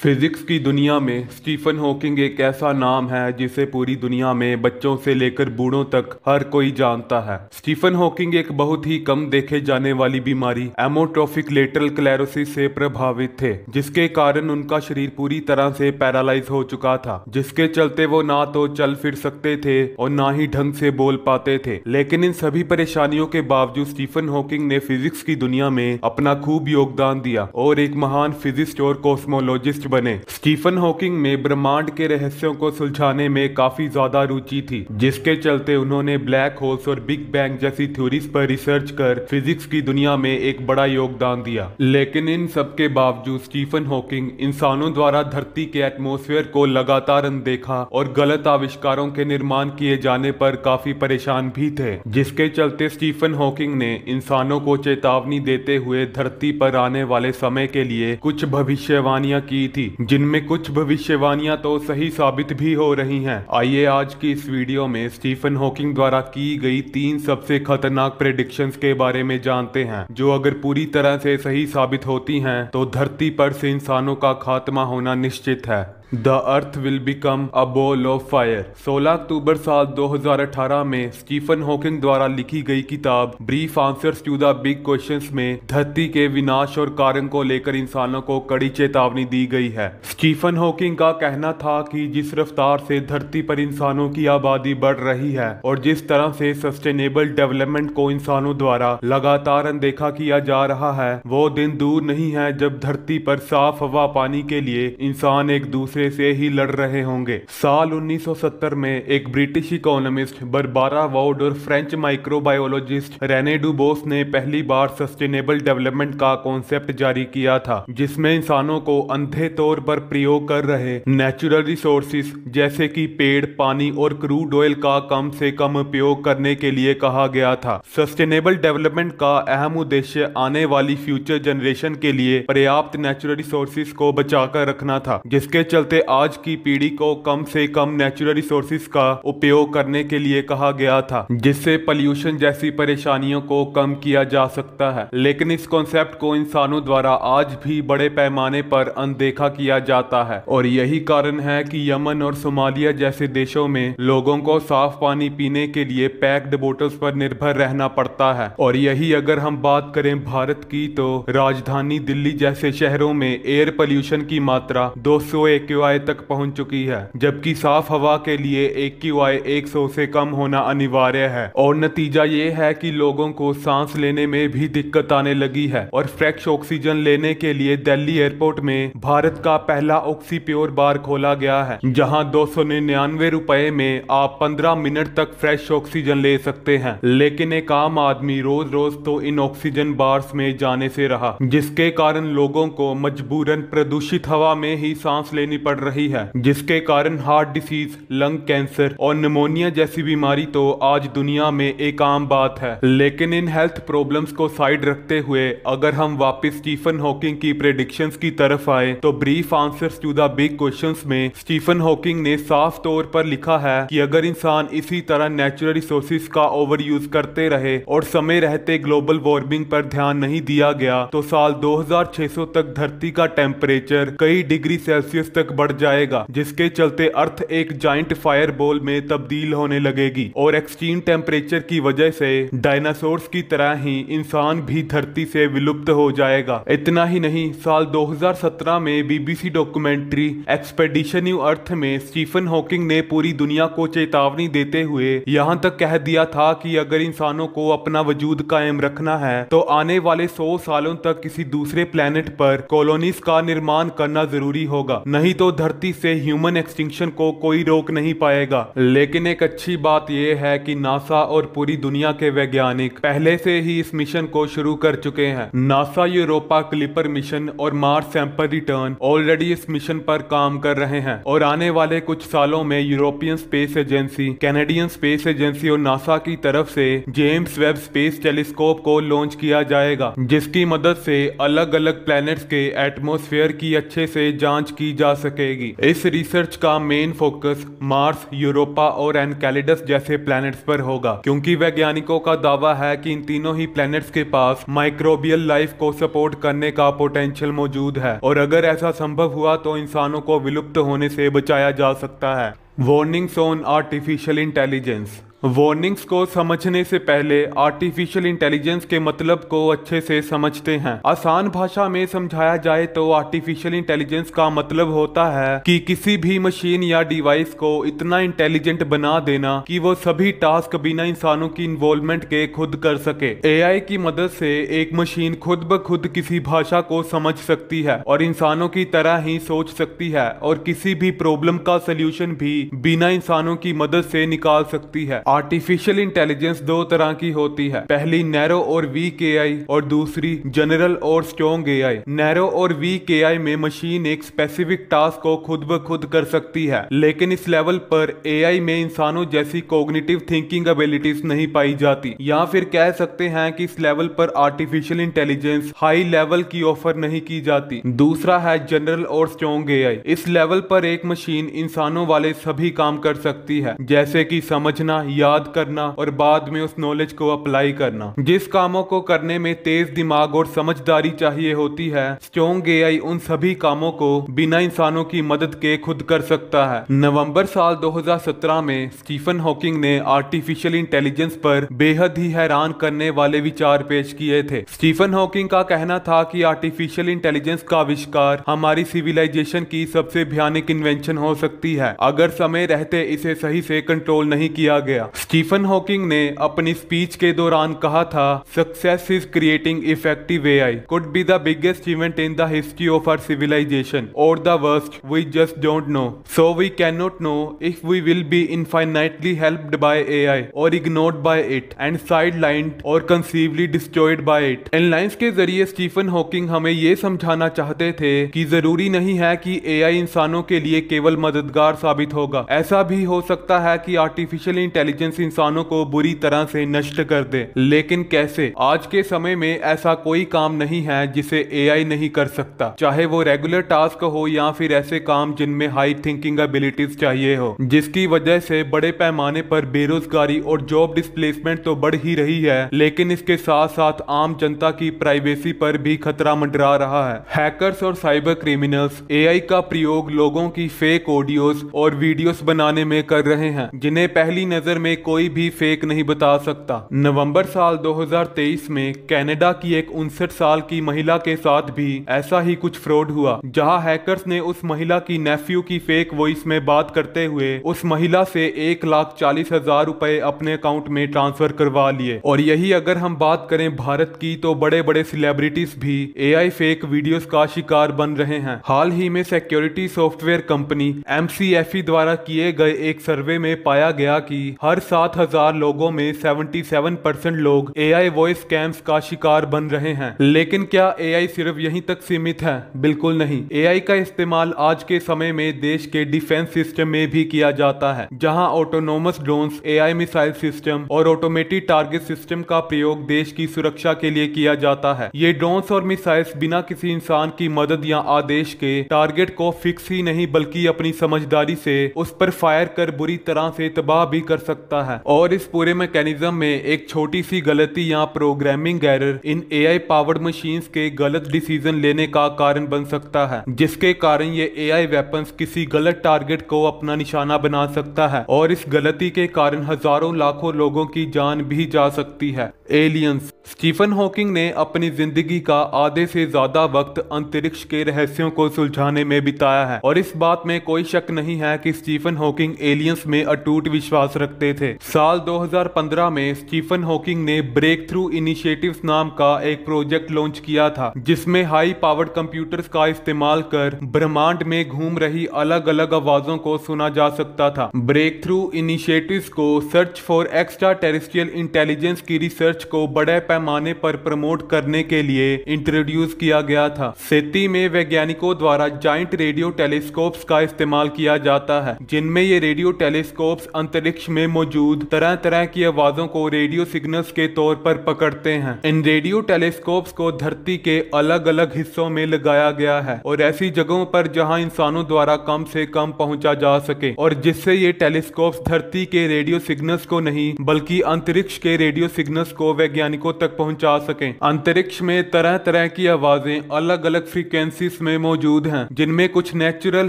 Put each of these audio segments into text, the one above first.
Physics की दुनिया में स्टीफन हॉकिंग एक ऐसा नाम है जिसे पूरी दुनिया में बच्चों से लेकर बूढ़ों तक हर कोई जानता है। स्टीफन हॉकिंग एक बहुत ही कम देखे जाने वाली बीमारी एमोट्रोफिक लेटरल क्लेरोसिस से प्रभावित थे, जिसके कारण उनका शरीर पूरी तरह से पैरालाइज हो चुका था, जिसके चलते वो ना तो चल फिर सकते थे और ना ही ढंग से बोल पाते थे। लेकिन इन सभी परेशानियों के बावजूद स्टीफन हॉकिंग ने फिजिक्स की दुनिया में अपना खूब योगदान दिया और एक महान फिजिस्ट और कॉस्मोलॉजिस्ट बने। स्टीफन हॉकिंग में ब्रह्मांड के रहस्यों को सुलझाने में काफी ज्यादा रुचि थी, जिसके चलते उन्होंने ब्लैक होल्स और बिग बैंग जैसी थ्योरीज पर रिसर्च कर फिजिक्स की दुनिया में एक बड़ा योगदान दिया। लेकिन इन सब के बावजूद स्टीफन हॉकिंग इंसानों द्वारा धरती के एटमॉस्फेयर को लगातार अनदेखा और गलत आविष्कारों के निर्माण किए जाने पर काफी परेशान भी थे, जिसके चलते स्टीफन हॉकिंग ने इंसानों को चेतावनी देते हुए धरती पर आने वाले समय के लिए कुछ भविष्यवाणियां की थी, जिनमें कुछ भविष्यवाणियां तो सही साबित भी हो रही हैं। आइए आज की इस वीडियो में स्टीफन हॉकिंग द्वारा की गई 3 सबसे खतरनाक प्रेडिक्शंस के बारे में जानते हैं, जो अगर पूरी तरह से सही साबित होती हैं तो धरती पर से इंसानों का खात्मा होना निश्चित है। The earth will become a ball of fire. 16 अक्टूबर साल 2018 में स्टीफन हॉकिंग द्वारा लिखी गई किताब Brief Answers to the Big Questions में धरती के विनाश और कारण को लेकर इंसानों को कड़ी चेतावनी दी गई है। स्टीफन हॉकिंग का कहना था कि जिस रफ्तार से धरती पर इंसानों की आबादी बढ़ रही है और जिस तरह से सस्टेनेबल डेवलपमेंट को इंसानों द्वारा लगातार अनदेखा किया जा रहा है, वो दिन दूर नहीं है जब धरती पर साफ हवा पाने के लिए इंसान एक दूसरे से ही लड़ रहे होंगे। साल 1970 में एक ब्रिटिश इकोनॉमिस्ट बारबारा वाउड और फ्रेंच माइक्रोबायोलॉजिस्ट रेने डुबोस ने पहली बार सस्टेनेबल डेवलपमेंट का कॉन्सेप्ट जारी किया था, जिसमें इंसानों को अंधे तौर पर प्रयोग कर रहे नेचुरल रिसोर्सेज जैसे कि पेड़, पानी और क्रूड ऑयल का कम से कम उपयोग करने के लिए कहा गया था। सस्टेनेबल डेवलपमेंट का अहम उद्देश्य आने वाली फ्यूचर जनरेशन के लिए पर्याप्त नेचुरल रिसोर्सेज को बचाकर रखना था, जिसके चलते आज की पीढ़ी को कम से कम नेचुरल रिसोर्सेज का उपयोग करने के लिए कहा गया था, जिससे पॉल्यूशन जैसी परेशानियों को कम किया जा सकता है। लेकिन इस कॉन्सेप्ट को इंसानों द्वारा आज भी बड़े पैमाने पर अनदेखा किया जाता है और यही कारण है कि यमन और सोमालिया जैसे देशों में लोगों को साफ पानी पीने के लिए पैक्ड बोतल्स पर निर्भर रहना पड़ता है। और यही अगर हम बात करें भारत की, तो राजधानी दिल्ली जैसे शहरों में एयर पोल्यूशन की मात्रा 200 AQI तक पहुंच चुकी है, जबकि साफ हवा के लिए AQI 100 से कम होना अनिवार्य है। और नतीजा ये है कि लोगों को सांस लेने में भी दिक्कत आने लगी है और फ्रेश ऑक्सीजन लेने के लिए दिल्ली एयरपोर्ट में भारत का पहला ऑक्सीप्योर बार खोला गया है, जहां 299 रुपए में आप 15 मिनट तक फ्रेश ऑक्सीजन ले सकते हैं। लेकिन एक आम आदमी रोज रोज तो इन ऑक्सीजन बार्स में जाने से रहा, जिसके कारण लोगों को मजबूरन प्रदूषित हवा में ही सांस लेनी पड़ रही है, जिसके कारण हार्ट डिसीज, लंग कैंसर और निमोनिया जैसी बीमारी तो आज दुनिया में एक आम बात है। लेकिन इन हेल्थ प्रॉब्लम्स को साइड रखते हुए अगर हम वापस स्टीफन हॉकिंग की प्रेडिक्शंस की तरफ आए, तो Brief Answers to the Big Questions में स्टीफन हॉकिंग ने साफ तौर पर लिखा है कि अगर इंसान इसी तरह नेचुरल रिसोर्सेज का ओवर यूज करते रहे और समय रहते ग्लोबल वार्मिंग पर ध्यान नहीं दिया गया, तो साल 2600 तक धरती का टेम्परेचर कई डिग्री सेल्सियस तक बढ़ जाएगा, जिसके चलते अर्थ एक जाइंट फायर बॉल में तब्दील होने लगेगी और एक्सट्रीम टेम्परेचर की वजह से डायनासोर्स की तरह ही इंसान भी धरती से विलुप्त हो जाएगा। इतना ही नहीं, साल 2017 में BBC डॉक्यूमेंट्री एक्सपेडिशन न्यू अर्थ में स्टीफन हॉकिंग ने पूरी दुनिया को चेतावनी देते हुए यहां तक कह दिया था कि अगर इंसानों को अपना वजूद कायम रखना है तो आने वाले 100 सालों तक किसी दूसरे प्लेनेट पर कॉलोनीज का निर्माण करना जरूरी होगा, नहीं तो धरती से ह्यूमन एक्सटिंक्शन को कोई रोक नहीं पाएगा। लेकिन एक अच्छी बात यह है कि नासा और पूरी दुनिया के वैज्ञानिक पहले से ही इस मिशन को शुरू कर चुके हैं। नासा यूरोपा क्लिपर मिशन और मार्स सैंपल रिटर्न ऑलरेडी इस मिशन पर काम कर रहे हैं और आने वाले कुछ सालों में European space agency, Canadian space agency और नासा की तरफ से जेम्स वेब स्पेस टेलीस्कोप को लॉन्च किया जाएगा, जिसकी मदद से अलग अलग प्लैनेट्स के एटमॉस्फेयर की अच्छे से जांच की जा सके सकेगी। इस रिसर्च का मेन फोकस मार्स, यूरोपा और एनकेलेडस जैसे प्लैनेट्स पर होगा, क्योंकि वैज्ञानिकों का दावा है कि इन तीनों ही प्लैनेट्स के पास माइक्रोबियल लाइफ को सपोर्ट करने का पोटेंशियल मौजूद है, और अगर ऐसा संभव हुआ तो इंसानों को विलुप्त होने से बचाया जा सकता है। Warnings on artificial intelligence. Warnings को समझने से पहले आर्टिफिशियल इंटेलिजेंस के मतलब को अच्छे से समझते हैं। आसान भाषा में समझाया जाए तो आर्टिफिशियल इंटेलिजेंस का मतलब होता है कि किसी भी मशीन या डिवाइस को इतना इंटेलिजेंट बना देना कि वो सभी टास्क बिना इंसानों की इन्वॉल्वमेंट के खुद कर सके। एआई की मदद से एक मशीन खुद ब खुद किसी भाषा को समझ सकती है और इंसानों की तरह ही सोच सकती है, और किसी भी प्रॉब्लम का सलूशन भी बिना इंसानों की मदद से निकाल सकती है। आर्टिफिशियल इंटेलिजेंस दो तरह की होती है, पहली नैरो और वीक एआई और दूसरी जनरल और स्ट्रॉन्ग एआई। नैरो और वीक एआई में मशीन एक स्पेसिफिक टास्क को खुद ब खुद कर सकती है, लेकिन इस लेवल पर एआई में इंसानों जैसी कॉग्निटिव थिंकिंग एबिलिटीज नहीं पाई जाती, या फिर कह सकते हैं कि इस लेवल पर आर्टिफिशियल इंटेलिजेंस हाई लेवल की ऑफर नहीं की जाती। दूसरा है जनरल और स्ट्रॉन्ग एआई। इस लेवल पर एक मशीन इंसानों वाले सभी काम कर सकती है, जैसे कि समझना, याद करना और बाद में उस नॉलेज को अप्लाई करना। जिस कामों को करने में तेज दिमाग और समझदारी चाहिए होती है, स्ट्रॉन्ग एआई उन सभी कामों को बिना इंसानों की मदद के खुद कर सकता है। नवंबर साल 2017 में स्टीफन हॉकिंग ने आर्टिफिशियल इंटेलिजेंस पर बेहद ही हैरान करने वाले विचार पेश किए थे। स्टीफन हॉकिंग का कहना था कि आर्टिफिशियल इंटेलिजेंस का आविष्कार हमारी सिविलाइजेशन की सबसे भयानक इन्वेंशन हो सकती है, अगर समय रहते इसे सही से कंट्रोल नहीं किया गया। स्टीफन हॉकिंग ने अपनी स्पीच के दौरान कहा था, success is creating effective AI could be the biggest event in the history of our civilization or the worst we just don't know, so we can not know if we will be infinitely helped by AI or ignored by it and sidelined or conceivably destroyed by it. इन lines के जरिए Stephen Hawking हमें ये समझाना चाहते थे कि जरूरी नहीं है कि एआई इंसानों के लिए केवल मददगार साबित होगा, ऐसा भी हो सकता है कि आर्टिफिशियल इंटेलिजेंस इंसानों को बुरी तरह से नष्ट कर दे। लेकिन कैसे? आज के समय में ऐसा कोई काम नहीं है जिसे एआई नहीं कर सकता, चाहे वो रेगुलर टास्क हो या फिर ऐसे काम जिनमें हाई थिंकिंग एबिलिटीज चाहिए हो, जिसकी वजह से बड़े पैमाने पर बेरोजगारी और जॉब डिस्प्लेसमेंट तो बढ़ ही रही है, लेकिन इसके साथ साथ आम जनता की प्राइवेसी पर भी खतरा मंडरा रहा है। हैकर्स और साइबर क्रिमिनल्स एआई का प्रयोग लोगों की फेक ऑडियोज और वीडियोस बनाने में कर रहे हैं, जिन्हें पहली नजर में कोई भी फेक नहीं बता सकता। नवंबर साल 2023 में कनाडा की एक 59 साल की महिला के साथ भी ऐसा ही कुछ फ्रॉड हुआ, जहां हैकर्स ने उस महिला की नेफ्यू की फेक वॉइस में बात करते हुए उस महिला से 1,40,000 रुपए अपने अकाउंट में ट्रांसफर करवा लिए। और यही अगर हम बात करें भारत की, तो बड़े बड़े सेलिब्रिटीज भी एआई फेक वीडियोस का शिकार बन रहे हैं। हाल ही में सिक्योरिटी सॉफ्टवेयर कंपनी McAfee द्वारा किए गए एक सर्वे में पाया गया कि हर 7,000 लोगों में 77% लोग एआई वॉइस स्कैम्स का शिकार बन रहे हैं। लेकिन क्या एआई सिर्फ यहीं तक सीमित है? बिल्कुल नहीं। एआई का इस्तेमाल आज के समय में देश के डिफेंस सिस्टम में भी किया जाता है, जहां autonomous drones, AI missile system और ऑटोमेटेड टारगेट सिस्टम का प्रयोग देश की सुरक्षा के लिए किया जाता है। ये ड्रोन्स और मिसाइल्स बिना किसी इंसान की मदद या आदेश के टारगेट को फिक्स ही नहीं बल्कि अपनी समझदारी से उस पर फायर कर बुरी तरह से तबाह भी कर सकता है। और इस पूरे मैकेनिज्म में एक छोटी सी गलती या programming error in AI powered machines के गलत डिसीजन लेने का कारण बन सकता है, जिसके कारण ये एआई वेपन्स किसी गलत टारगेट को अपना निशाना बना सकता है, और इस गलती के कारण हजारों लाखों लोगों की जान भी जा सकती है। एलियंस। स्टीफन हॉकिंग ने अपनी जिंदगी का आधे से ज्यादा वक्त अंतरिक्ष के रहस्यों को सुलझाने में बिताया है, और इस बात में कोई शक नहीं है कि स्टीफन हॉकिंग एलियंस में अटूट विश्वास रखते थे। साल 2015 में स्टीफन हॉकिंग ने ब्रेक थ्रू इनिशिएटिव्स नाम का एक प्रोजेक्ट लॉन्च किया था, जिसमें हाई पावर्ड कंप्यूटर्स का इस्तेमाल कर ब्रह्मांड में घूम रही अलग अलग आवाजों को सुना जा सकता था। ब्रेक थ्रू इनिशिएटिव्स को search for extra terrestrial intelligence की रिसर्च को बड़े पैमाने पर प्रमोट करने के लिए इंट्रोड्यूस किया गया था। सेती में वैज्ञानिकों द्वारा जाइंट रेडियो टेलीस्कोप्स का इस्तेमाल किया जाता है, जिनमें ये रेडियो टेलीस्कोप्स अंतरिक्ष में मौजूद तरह तरह की आवाजों को रेडियो सिग्नल्स के तौर पर पकड़ते हैं। इन रेडियो टेलीस्कोप्स को धरती के अलग अलग हिस्सों में लगाया गया है और ऐसी जगहों पर जहां इंसानों द्वारा कम से कम पहुंचा जा सके, और जिससे ये टेलीस्कोप्स धरती के रेडियो सिग्नल्स को नहीं बल्कि अंतरिक्ष के रेडियो सिग्नल्स को वैज्ञानिकों तक पहुंचा सकें। अंतरिक्ष में तरह तरह की आवाजें अलग अलग फ्रीक्वेंसीज में मौजूद हैं, जिनमें कुछ नेचुरल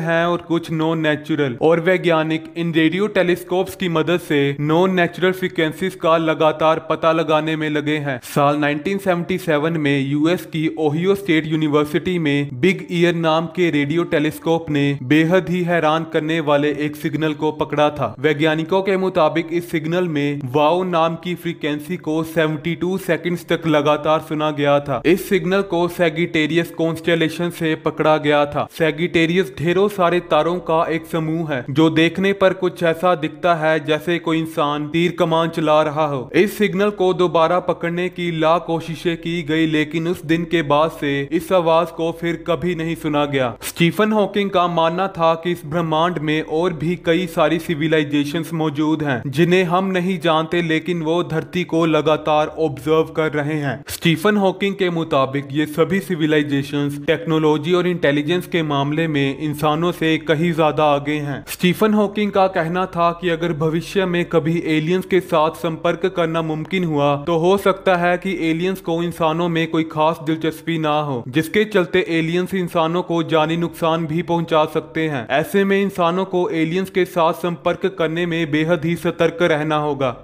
हैं और कुछ नॉन नेचुरल, और वैज्ञानिक इन रेडियो टेलीस्कोप्स की मदद से नॉन नेचुरल फ्रीक्वेंसीज का लगातार पता लगाने में लगे हैं। साल 1977 में यूएस की ओहियो स्टेट यूनिवर्सिटी में बिग ईयर नाम के रेडियो टेलीस्कोप ने बेहद ही हैरान करने वाले एक सिग्नल को पकड़ा था। वैज्ञानिकों के मुताबिक इस सिग्नल में वाओ नाम की फ्रीक्वेंसी को 72 सेकंड्स तक लगातार सुना गया था। इस सिग्नल को सैगिटेरियस कॉन्स्टेलेशन से पकड़ा गया था। सैगिटेरियस ढेरों सारे तारों का एक समूह है जो देखने पर कुछ ऐसा दिखता है जैसे कोई इंसान तीर कमान चला रहा हो। इस सिग्नल को दोबारा पकड़ने की लाख कोशिशें की गई, लेकिन उस दिन के बाद से इस आवाज को फिर कभी नहीं सुना गया। स्टीफन हॉकिंग का मानना था कि इस ब्रह्मांड में और भी कई सारी सिविलाइजेशंस मौजूद हैं जिन्हें हम नहीं जानते, लेकिन वो धरती को लगातार ऑब्जर्व कर रहे हैं। स्टीफन हॉकिंग के मुताबिक ये सभी सिविलाइजेशंस टेक्नोलॉजी और इंटेलिजेंस के मामले में इंसानों से कहीं ज्यादा आगे हैं। स्टीफन हॉकिंग का कहना था कि अगर भविष्य में कभी एलियंस के साथ संपर्क करना मुमकिन हुआ तो हो सकता है कि एलियंस को इंसानों में कोई खास दिलचस्पी ना हो, जिसके चलते एलियंस इंसानों को जानी नुकसान भी पहुंचा सकते हैं। ऐसे में इंसानों को एलियंस के साथ संपर्क करने में बेहद ही सतर्क रहना होगा।